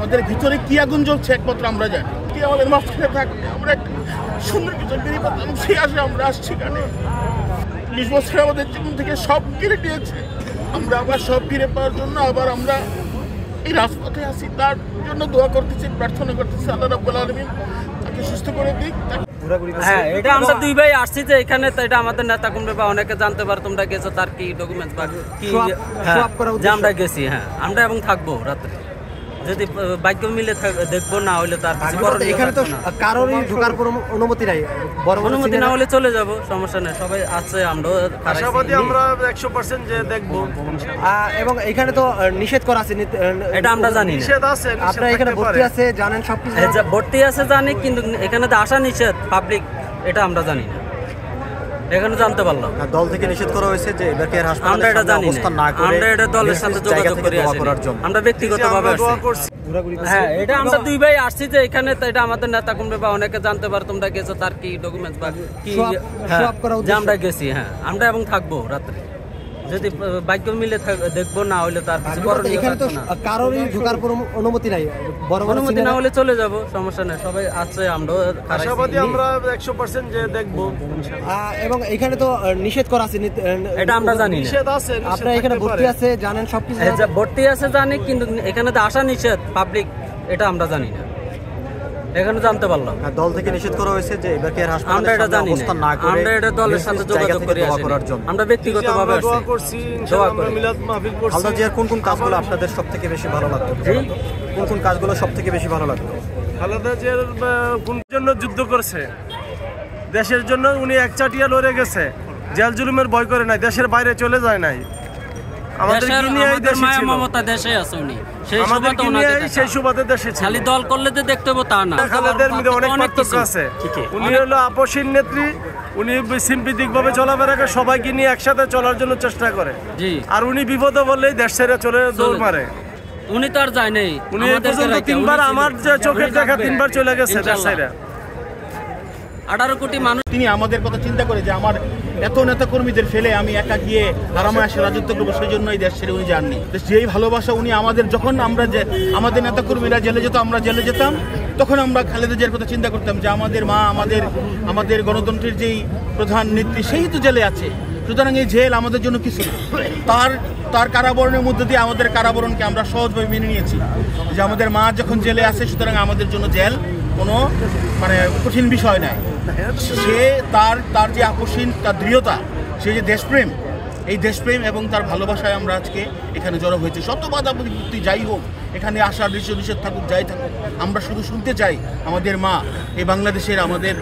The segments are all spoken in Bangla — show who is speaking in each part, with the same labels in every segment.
Speaker 1: আমাদের ভিতরে কি আগুন জ্বলছে একমাত্র আমরা জানি। কি আমাদের মাঝখানে থাকলে আমরা একটা সুন্দর কিছু বেরিয়ে পেতাম, সেই আসে আমরা আসছি কানে। 20 বছর আমাদের জীবন থেকে সব কেড়ে নিয়েছে, আমরা আবার সব ফিরে পাওয়ার জন্য আবার আমরা এই রাজপথে আসি। তার জন্য দোয়া করতেছি, প্রার্থনা করতেছি আল্লাহ রাব্বুল আলামিন তাকে সুস্থ করে দিক।
Speaker 2: হ্যাঁ, এটা আমরা দুই ভাই আসছি যে এখানে, তো এটা আমাদের নেতা কমবে বা অনেকে জানতে পারে তোমরা গেছো, তার কি ডকুমেন্টস বা কি যে আমরা গেছি। হ্যাঁ, আমরা এবং থাকবো রাত্রে, যদি ভাগ্য মিলে দেখবো, না হলে তার
Speaker 3: এখানে তো কারোরই ঢোকার অনুমতি নাই,
Speaker 2: অনুমতি না হলে চলে যাব, সমস্যা নেই। সবাই আছে, আমরাও
Speaker 4: আশাবাদী, আমরা 100% যে দেখবো।
Speaker 3: এবং এখানে তো নিষেধ করা আছে,
Speaker 2: এটা আমরা জানি।
Speaker 4: নিষেধ আছে,
Speaker 3: আপনারা এখানে ভর্তি আছে জানেন, সবকিছু
Speaker 2: ভর্তি আছে জানি, কিন্তু এখানে তো আসা নিষেধ পাবলিক, এটা আমরা জানি না, এখানে জানতে পারলাম।
Speaker 3: দল থেকে নিষেধ করা হয়েছে যে এবারকে
Speaker 2: আমরা এটা জানি না, আমরা এটা দলের সাথে যোগাযোগ করে আসি, আমরা ব্যক্তিগতভাবে আসছি। হ্যাঁ, এটা আমরা দুই ভাই আসছি যে এখানে, তো এটা আমাদের নেতা কমবে বা অনেকে জানতে পারে তোমরা গেছো, তার কি ডকুমেন্টস বা কি যে আমরা গেছি। হ্যাঁ, আমরা এবং থাকবো রাত্রে, যদি ভাগ্য মিলে দেখবো, না হলে তার
Speaker 3: এখানে তো কারোরই ঢোকার অনুমতি নাই,
Speaker 2: অনুমতি না হলে চলে যাব, সমস্যা নেই। সবাই আছে, আমরাও
Speaker 4: আশাবাদী, আমরা 100% যে দেখবো।
Speaker 3: এবং এখানে তো নিষেধ করা আছে,
Speaker 2: এটা আমরা জানি।
Speaker 4: নিষেধ আছে,
Speaker 3: আপনারা এখানে ভর্তি আছে জানেন, সবকিছু
Speaker 2: ভর্তি আছে জানি, কিন্তু এখানে তো আসা নিষেধ পাবলিক, এটা আমরা জানি না, এখানে জানতে পারলাম।
Speaker 3: দল থেকে নিষেধ করা হয়েছে যে এবারকে
Speaker 2: আমরা এটা জানি না, আমরা এটা দলের সাথে যোগাযোগ করে আসি, আমরা ব্যক্তিগতভাবে আসছি।
Speaker 3: খালেদা জিয়ার কোন কোন কাজগুলো আপনাদের সবথেকে বেশি ভালো লাগতো? কোন কোন কাজগুলো সবথেকে বেশি ভালো লাগতো?
Speaker 4: খালেদা জিয়ার কোন জন্য যুদ্ধ করছে, দেশের জন্য উনি একচাটিয়া লড়ে গেছে, জেল জুলুমের ভয় করে নাই, দেশের বাইরে চলে যায় নাই। আমাদের
Speaker 2: মায়া মমতা দেশে আছে, উনি
Speaker 4: সেই সুবাদে দেশে
Speaker 2: খালি দল করলে যে দেখতে হবে তা না।
Speaker 4: খালেদার মধ্যে অনেক পার্থক্য আছে। উনি হলো আপসীন নেত্রী, উনি সিম্পিদিকভাবে চলাফেরা করে, সবাইকে নিয়ে একসাথে চলার জন্য চেষ্টা করে। আর উনি বিপদে বললেই দেশ ছেড়ে চলে দৌড় মারে।
Speaker 2: উনি তো আর যায় নাই,
Speaker 4: উনি তিনবার, আমার যে চোখের দেখা, তিনবার চলে গেছে দেশ ছেড়ে।
Speaker 2: 18 কোটি মানুষ।
Speaker 1: তিনি আমাদের কথা চিন্তা করে যে আমার এত নেতা কর্মীদের ফেলে আমি একা গিয়ে আরামে আসে রাজত্ব করবো, সেই জন্য এই দেশ ছেড়ে উনি যাননি। যেই ভালোবাসা উনি আমাদের, যখন আমরা যে আমাদের নেতা কর্মীরা জেলে যেত, আমরা জেলে যেতাম, তখন আমরা খালেদা জিয়ার কথা চিন্তা করতাম যে আমাদের মা, আমাদের গণতন্ত্রের যেই প্রধান নেত্রী, সেই তো জেলে আছে, সুতরাং এই জেল আমাদের জন্য কিছু। তার কারাবরণের মধ্যে দিয়ে আমাদের কারাবরণকে আমরা সহজভাবে মেনে নিয়েছি, যে আমাদের মা যখন জেলে আছে, সুতরাং আমাদের জন্য জেল কোনো কঠিন বিষয় নয়। সে তার যে আকর্ষণ, তার দৃঢ়তা, সে যে দেশপ্রেম, এই দেশপ্রেম এবং তার ভালোবাসায় আমরা আজকে এখানে জড়ো হয়েছি। শত বাধা বিপত্তি যাই হোক, এখানে আসার নিষেধ থাকুক, যাই থাকুক, আমরা শুধু শুনতে চাই আমাদের মা, এই বাংলাদেশের আমাদের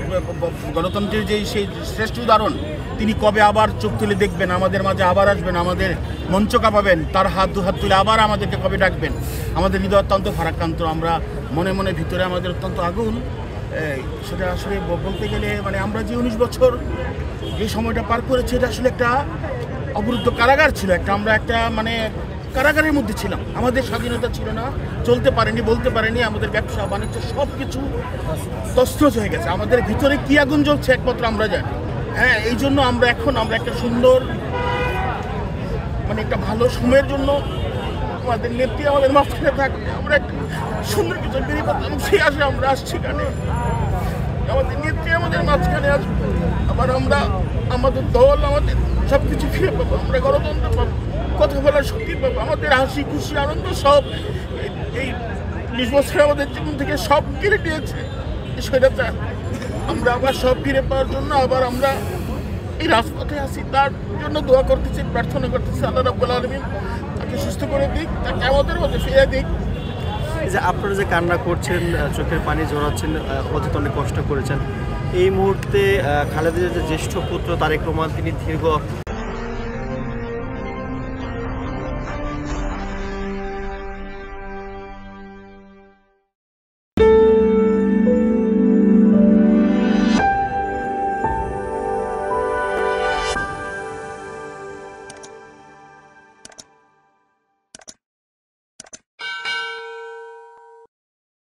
Speaker 1: গণতন্ত্রের যেই সেই শ্রেষ্ঠ উদাহরণ, তিনি কবে আবার চোখ তুলে দেখবেন, আমাদের মাঝে আবার আসবেন, আমাদের মঞ্চ কাঁপাবেন, তার দুহাত তুলে আবার আমাদেরকে কবে ডাকবেন। আমাদের হৃদয় অত্যন্ত ফারাক্রান্ত, আমরা মনে মনে ভিতরে আমাদের অত্যন্ত আগুন। সেটা আসলে বলতে গেলে আমরা যে 19 বছর যে সময়টা পার করেছি, এটা আসলে একটা অবরুদ্ধ কারাগার ছিল, আমরা একটা কারাগারের মধ্যে ছিলাম। আমাদের স্বাধীনতা ছিল না, চলতে পারেনি, বলতে পারেনি, আমাদের ব্যবসা বাণিজ্য সব কিছু তছনছ হয়ে গেছে। আমাদের ভিতরে কি আগুন জ্বলছে একমাত্র আমরা জানি। হ্যাঁ, এই জন্য আমরা একটা সুন্দর একটা ভালো সময়ের জন্য আমাদের নেত্রী আমাদের মাঝখানে থাকলে আমরা একটা সুন্দর কিছু বেরিয়ে পেতাম, সেই আসে আমরা আসছি কানে। আমাদের নেত্রী আমাদের মাঝখানে আসবে, আবার আমরা আমাদের দল, আমাদের সব কিছু ফিরে পাবো, আমরা গণতন্ত্র পাবো, কথা বলার শক্তি পাবো, আমাদের হাসি খুশি আনন্দ সব এই 20 বছর আমাদের জীবন থেকে সব কেড়ে নিয়েছে, সেটা আমরা আবার সব ফিরে পাওয়ার জন্য আবার আমরা এই রাজপথে আসি। তার জন্য দোয়া করতেছি, প্রার্থনা করতেছি আল্লাহ রাব্বুল আলামিন তাকে সুস্থ করে দিক, তাকে আমাদের মধ্যে ফিরে দিক।
Speaker 3: এই যে আপনারা যে কান্না করছেন, চোখের পানি ঝরাচ্ছেন, অতীত অনেক কষ্ট করেছেন, এই মুহূর্তে খালেদা জিয়ার যে জ্যেষ্ঠ পুত্র তারেক রহমান, তিনি দীর্ঘ